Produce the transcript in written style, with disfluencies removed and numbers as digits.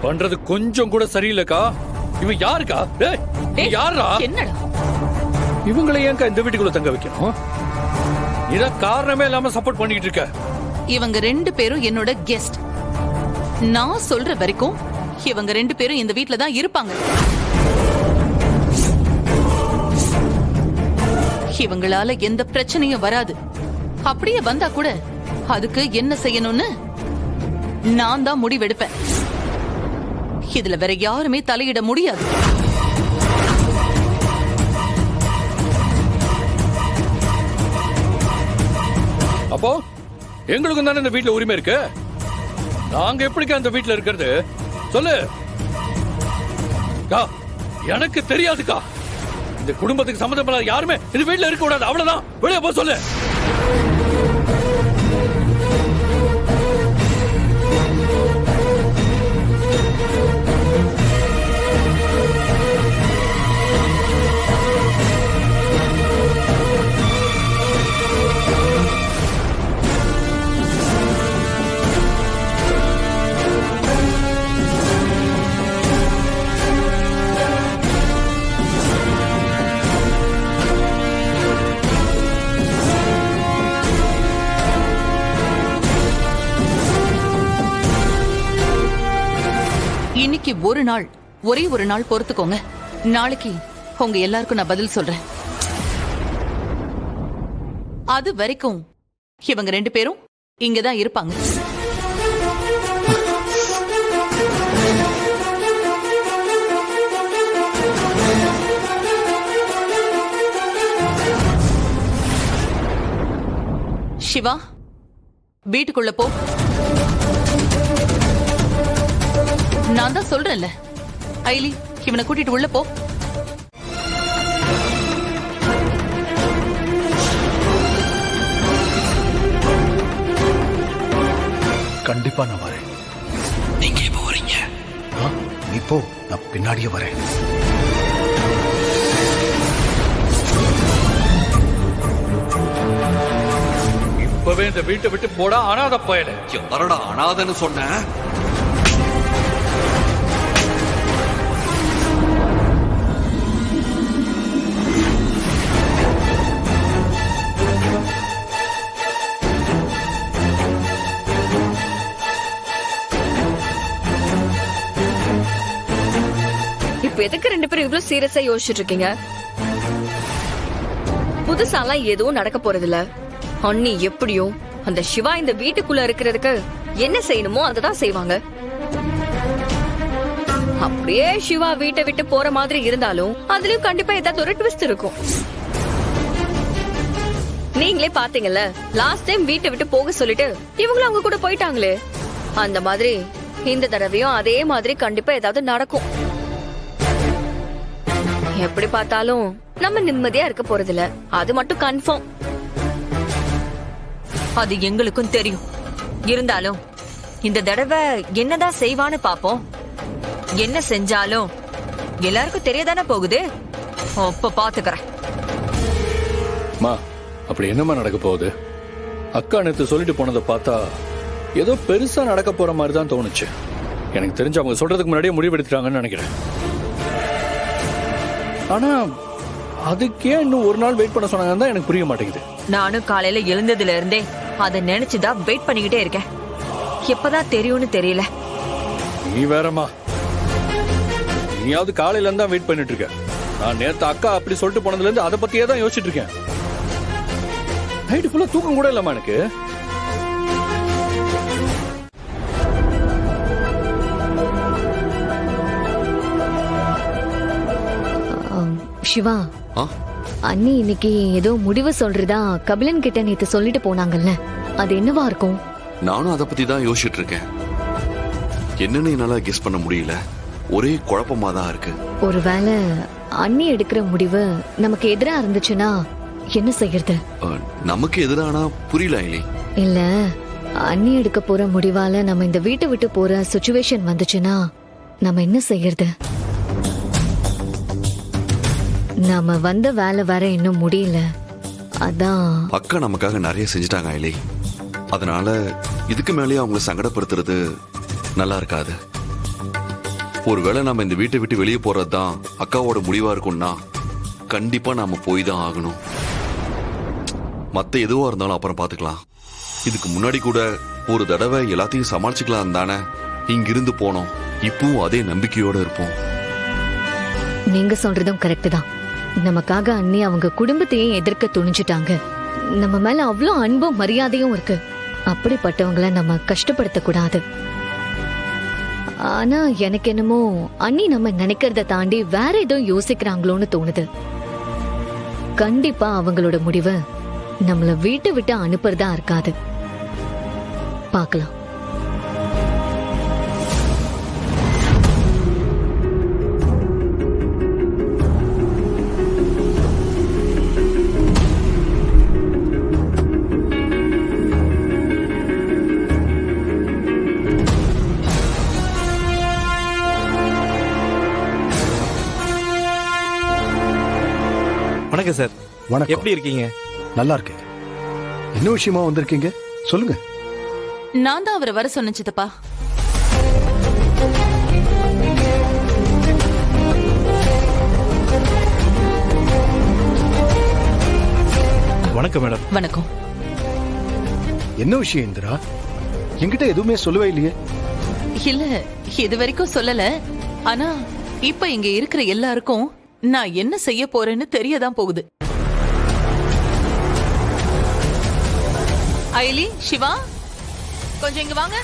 பண்றது கொஞ்சம் கூட சரியில்லைக்கா. இவன் யாருக்கா? யாரா? என்னடா இவங்களை ஏன்க்கா இந்த வீட்டுக்குள்ள தங்க வைக்கணும்? இதான் காரணமே இல்லாம சப்போர்ட் பண்ணிட்டு இருக்க. இவங்க 2 பேரும் என்னோட கெஸ்ட். நான் சொல்ற வரைக்கும் இவங்க 2 பேரும் இந்த வீட்ல தான் இருப்பாங்க. இவங்களால எந்த பிரச்சனையும் வராது. அப்படியே வந்தா கூட அதுக்கு என்ன செய்யணும்னு நான் தான் முடிவெடுப்பேன். இதுல வேற யாருமே தலையிட முடியாது. அப்போ எங்களுக்கும் தானே இந்த வீட்டுல உரிமை இருக்கு. நாங்க எப்படிக்கா அந்த வீட்டுல இருக்கிறது சொல்லு. எனக்கு தெரியாதுக்கா. இந்த குடும்பத்துக்கு சம்மந்தப்படாத யாருமே இந்த வீட்டுல இருக்க கூடாது. அவ்வளவுதான். வெளியே போ சொல்லு. இன்னைக்கு ஒரே ஒரு நாள் பொறுத்துக்கோங்க. நாளைக்கு உங்க எல்லாருக்கும் நான் பதில் சொல்றேன். அது வரைக்கும் இவங்க 2 பேரும் இங்கதான் இருப்பாங்க. சிவா, வீட்டுக்குள்ள போ. நான் தான் சொல்றேன்ல. ஐலி, இவனை கூட்டிட்டு உள்ள போ. கண்டிப்பா நான் வரேன். நீங்க எப்போ வரீங்க? நீ போ, நான் பின்னாடியே வரேன். இப்பவே இந்த வீட்டை விட்டு போடா அனாதை பயல. யாரடா அனாதைன்னு சொன்ன? எதுக்கு 2 பேரும் இவ்வளவு சீரியஸா யோசிச்சுட்டு இருக்கீங்க? புதுசாலாம் எதுவும் நடக்க போறது இல்ல. அண்ணி எப்படியும் அந்த சிவா இந்த வீட்டுக்குள்ள இருக்கிறதுக்கு என்ன செய்யணுமோ அததான் செய்வாங்க. அப்படியே சிவா வீட்டை விட்டு போற மாதிரி இருந்தாலும் அதுலயும் கண்டிப்பா ஏதாவது ஒரு ட்விஸ்ட் இருக்கும். நீங்களே பாத்தீங்கல்ல, லாஸ்ட் டைம் வீட்டை விட்டு போக சொல்லிட்டு இவங்களும் அவங்க கூட போயிட்டாங்களே. அந்த மாதிரி இந்த தடவையும் அதே மாதிரி கண்டிப்பா ஏதாவது நடக்கும். எப்படி பார்த்தாலும் நம்ம நிம்மதியா இருக்க போறதில்ல, அது மட்டும் கன்ஃபார்ம். அது எங்களுக்கும் தெரியும். இருந்தாலும் இந்த தடவை என்னதான் செய்வான்னு பாப்போம். என்ன செஞ்சாலும் எல்லாருக்கும் தெரியதானே போகுது. அப்ப பாத்துக்கிறேன். அப்படி என்னமா நடக்க போகுது? அக்கா நேத்து சொல்லிட்டு போனதை பார்த்தா ஏதோ பெருசா நடக்க போற மாதிரி தான் தோணுச்சு. எனக்கு தெரிஞ்சு அவங்க சொல்றதுக்கு முன்னாடியே முடிவெடுத்துட்டாங்கன்னு நினைக்கிறேன். ஆனா அதுக்கே இன்னும் ஒரு நாள் வெயிட் பண்ண சொன்னாங்கன்னு தான் எனக்கு புரிய மாட்டேங்குது. நானும் காலையில எழுந்ததுல இருந்தே அதை நினைச்சுதான் வெயிட் பண்ணிக்கிட்டே இருக்கேன். எப்பதான் தெரியும்னு தெரியல. நீ வேறமா, நீயாவது காலையில இருந்தா வெயிட் பண்ணிட்டு இருக்க. நான் நேத்து அக்கா அப்படி சொல்லிட்டு போனதுல இருந்து அதை பத்தியே தான் யோசிச்சுட்டு இருக்கேன். நைட்டு ஃபுல்லா தூக்கம் கூட இல்லம்மா எனக்கு. சிவா, அண்ணி இன்னைக்கு ஏதோ முடிவு சொல்றதா கபிலன் கிட்ட நேத்து சொல்லிட்டு போனாங்கல்ல, அது என்னவா இருக்கும்? நானும் அதை பத்தி தான் யோசிச்சுட்டு இருக்கேன். என்னன்னு என்னால கெஸ் பண்ண முடியல. ஒரே குழப்பமா தான் இருக்கு. ஒருவேளை அண்ணி எடுக்கிற முடிவு நமக்கு எதிரா இருந்துச்சுன்னா என்ன செய்யறது? நமக்கு எதிரானா புரியல ஐலி. இல்ல, அண்ணி எடுக்க போற முடிவால நம்ம இந்த வீட்டை விட்டு போற சிச்சுவேஷன் வந்துச்சுன்னா நம்ம என்ன செய்யறது? நாம வந்த வேலை வர இன்னும் முடியல. அதான் அக்கா நமக்காக நிறைய செஞ்சுட்டாங்க ஐலி. அதனால இதுக்கு மேலேயே அவங்களை சங்கடப்படுத்துறது நல்லா இருக்காது. ஒருவேளை நாம இந்த வீட்டை விட்டு வெளியே போறதுதான் அக்காவோட முடிவா இருக்கும்னா கண்டிப்பா நாம போய் தான் ஆகணும். மத்த எதுவா இருந்தாலும் அப்புறம் பாத்துக்கலாம். இதுக்கு முன்னாடி கூட ஒரு தடவை எல்லாத்தையும் சமாளிச்சுக்கலாம் தானே இங்கிருந்து போனோம். இப்பவும் அதே நம்பிக்கையோட இருப்போம். நீங்க சொல்றதும் கரெக்ட் தான். நமக்காக அண்ணி அவங்க குடும்பத்தையே எதிர்க்க துணிஞ்சிட்டாங்க. நம்ம மேல அவ்வளோ அன்பும் மரியாதையும் இருக்கு. அப்படிப்பட்டவங்கள நம்ம கஷ்டப்படுத்த கூடாது. ஆனா எனக்கு என்னமோ அண்ணி நம்ம நினைக்கிறத தாண்டி வேற ஏதோ யோசிக்கிறாங்களோன்னு தோணுது. கண்டிப்பா அவங்களோட முடிவு நம்மள வீட்டை விட்டு அனுப்புறதா இருக்காது. பார்க்கலாம். வணக்கம் சார். வணக்கம். எப்படி இருக்கீங்க? நல்லா இருக்கேன். என்ன விஷயமா வந்திருக்கீங்க சொல்லுங்க. நான் தான் அவரை வர சொன்னேன் சித்தப்பா. வணக்கம் மேடம். வணக்கம். என்ன விஷயம் இந்திரா? என்கிட்ட எதுவுமே சொல்லவே இல்லையே. இல்ல, இது வரைக்கும் சொல்லல. ஆனா இப்ப இங்க இருக்கிற எல்லாருக்கும் நான் என்ன செய்ய போறேன்னு தெரியதான் போகுது. ஐலி, சிவா, கொஞ்சம் இங்க வாங்க.